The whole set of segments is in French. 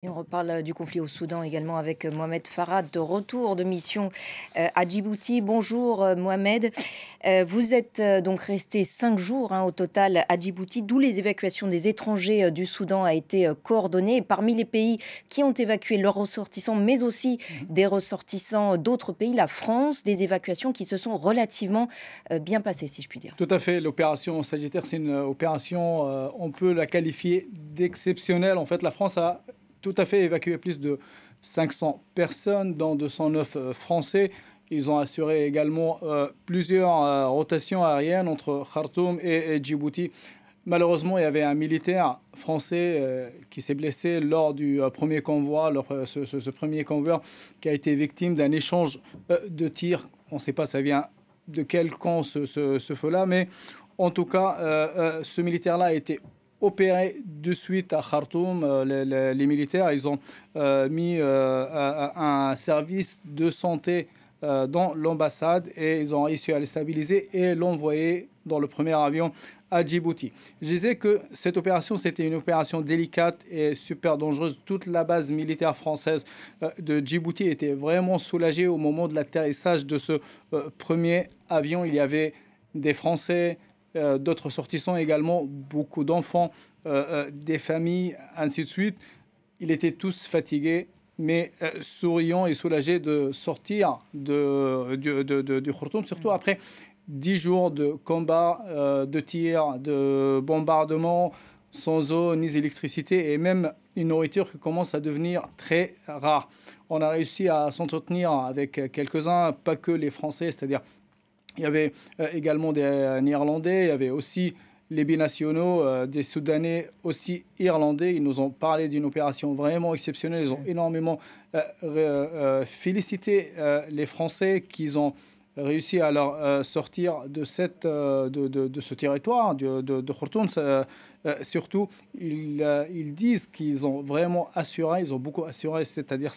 Et on reparle du conflit au Soudan également avec Mohamed Farad, de retour de mission à Djibouti. Bonjour Mohamed. Vous êtes donc resté 5 jours au total à Djibouti, d'où les évacuations des étrangers du Soudan a été coordonnée. Et parmi les pays qui ont évacué leurs ressortissants, mais aussi des ressortissants d'autres pays, la France, des évacuations qui se sont relativement bien passées, si je puis dire. Tout à fait. L'opération Sagittaire, c'est une opération, on peut la qualifier d'exceptionnelle. En fait, la France a tout à fait évacué plus de 500 personnes, dont 209 Français. Ils ont assuré également plusieurs rotations aériennes entre Khartoum et Djibouti. Malheureusement, il y avait un militaire français qui s'est blessé lors du premier convoi, ce premier convoi qui a été victime d'un échange de tirs. On ne sait pas, ça vient de quel camp ce feu-là, mais en tout cas, ce militaire-là a été opéré de suite à Khartoum. Les militaires, ils ont mis un service de santé dans l'ambassade et ils ont réussi à le stabiliser et l'envoyer dans le premier avion à Djibouti. Je disais que cette opération, c'était une opération délicate et super dangereuse. Toute la base militaire française de Djibouti était vraiment soulagée au moment de l'atterrissage de ce premier avion. Il y avait des Français, d'autres ressortissants également, beaucoup d'enfants, des familles, ainsi de suite. Ils étaient tous fatigués, mais souriants et soulagés de sortir du Khartoum, surtout après 10 jours de combat, de tirs, de bombardements, sans eau ni électricité, et même une nourriture qui commence à devenir très rare. On a réussi à s'entretenir avec quelques-uns, pas que les Français, c'est-à-dire il y avait également des Néerlandais, il y avait aussi les binationaux, des Soudanais aussi irlandais. Ils nous ont parlé d'une opération vraiment exceptionnelle. Ils ont énormément félicité les Français qu'ils ont réussi à leur sortir de ce territoire, de Khartoum. Surtout, ils disent qu'ils ont vraiment assuré, ils ont beaucoup assuré, c'est-à-dire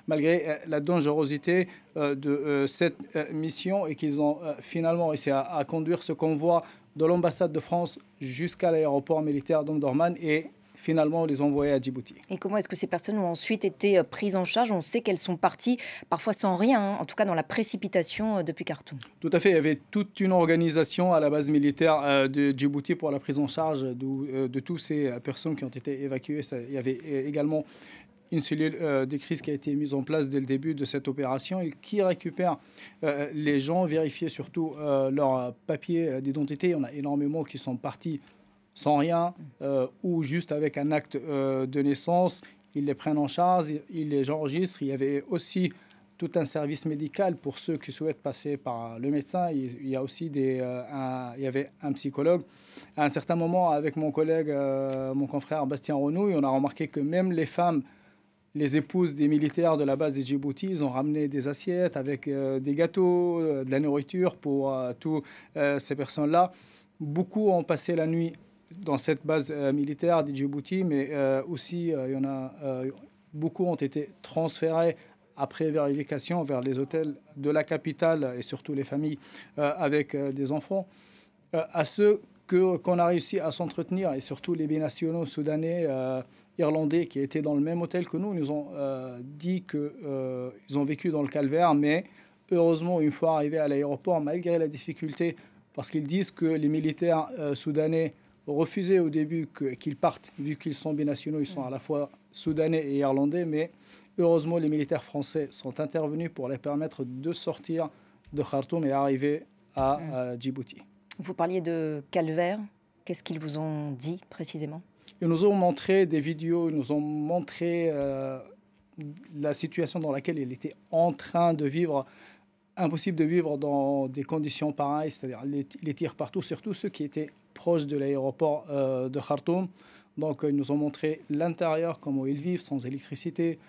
malgré la dangerosité de cette mission, et qu'ils ont finalement réussi à conduire ce convoi de l'ambassade de France jusqu'à l'aéroport militaire d'Omdurman et finalement les envoyer à Djibouti. Et comment est-ce que ces personnes ont ensuite été prises en charge? On sait qu'elles sont parties parfois sans rien, en tout cas dans la précipitation depuis Khartoum. Tout à fait, il y avait toute une organisation à la base militaire de Djibouti pour la prise en charge de toutes ces personnes qui ont été évacuées. Il y avait également une cellule de crise qui a été mise en place dès le début de cette opération et qui récupère les gens, vérifier surtout leurs papiers d'identité. Il y en a énormément qui sont partis sans rien ou juste avec un acte de naissance. Ils les prennent en charge, ils les enregistrent. Il y avait aussi tout un service médical pour ceux qui souhaitent passer par le médecin. Il y a aussi il y avait un psychologue. À un certain moment, avec mon collègue, mon confrère Bastien Renouille, on a remarqué que même les femmes, les épouses des militaires de la base de Djibouti, ils ont ramené des assiettes avec des gâteaux, de la nourriture pour toutes ces personnes-là. Beaucoup ont passé la nuit dans cette base militaire de Djibouti, mais aussi il y en a beaucoup ont été transférés après vérification vers les hôtels de la capitale et surtout les familles avec des enfants. À ceux qu'on a réussi à s'entretenir, et surtout les binationaux soudanais, irlandais qui étaient dans le même hôtel que nous, nous ont dit qu'ils ont vécu dans le calvaire, mais heureusement, une fois arrivés à l'aéroport, malgré la difficulté, parce qu'ils disent que les militaires soudanais refusaient au début qu'ils partent, vu qu'ils sont binationaux, ils sont à la fois soudanais et irlandais, mais heureusement, les militaires français sont intervenus pour les permettre de sortir de Khartoum et arriver à Djibouti. Vous parliez de calvaire. Qu'est-ce qu'ils vous ont dit précisément? Ils nous ont montré des vidéos, ils nous ont montré la situation dans laquelle ils étaient en train de vivre. Impossible de vivre dans des conditions pareilles, c'est-à-dire les tirs partout, surtout ceux qui étaient proches de l'aéroport de Khartoum. Donc, ils nous ont montré l'intérieur, comment ils vivent sans électricité.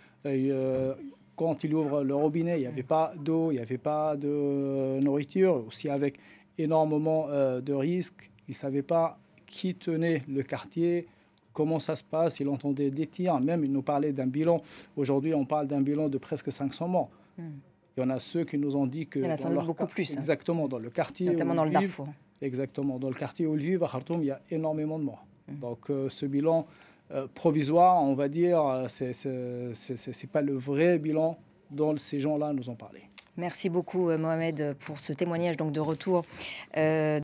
Quand ils ouvrent le robinet, il n'y avait pas d'eau, il n'y avait pas de nourriture, aussi avec énormément de risques. Ils ne savaient pas qui tenait le quartier, comment ça se passe. Ils entendaient des tirs, même ils nous parlaient d'un bilan. Aujourd'hui, on parle d'un bilan de presque 500 morts. Il y en a ceux qui nous ont dit que... Il y en a sans doute beaucoup plus. Exactement, dans le quartier... Notamment dans le Darfour. Exactement, dans le quartier où ils vivent, à Khartoum, il y a énormément de morts. Donc ce bilan provisoire, on va dire. C'est pas le vrai bilan dont ces gens-là nous ont parlé. Merci beaucoup, Mohamed, pour ce témoignage donc, de retour